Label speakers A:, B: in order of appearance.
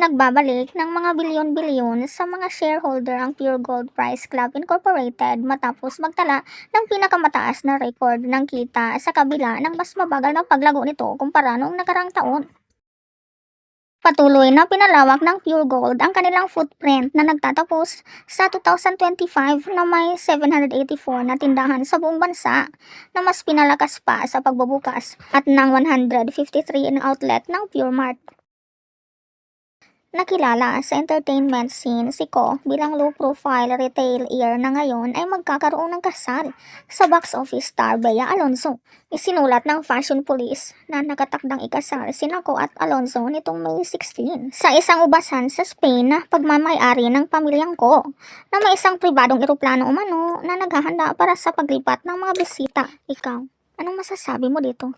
A: Nagbabalik ng mga bilyon-bilyon sa mga shareholder ang Pure Gold Price Club Incorporated matapos magtala ng pinakamataas na record ng kita sa kabila ng mas mabagal na paglago nito kumpara noong nakarang taon. Patuloy na pinalawak ng Pure Gold ang kanilang footprint na nagtatapos sa 2025 na may 784 na tindahan sa buong bansa, na mas pinalakas pa sa pagbubukas at ng 153 na outlet ng Pure Mart. Nakilala sa entertainment scene si Ko bilang low-profile retailer na ngayon ay magkakaroon ng kasal sa box office star Bea Alonzo. Isinulat ng Fashion Police na nakatakdang ikasal sina Ko at Alonzo nitong May 16 sa isang ubasan sa Spain na pagmamayari ng pamilyang Ko, na may isang pribadong eroplano umano na naghahanda para sa paglipat ng mga bisita. Ikaw, anong masasabi mo dito?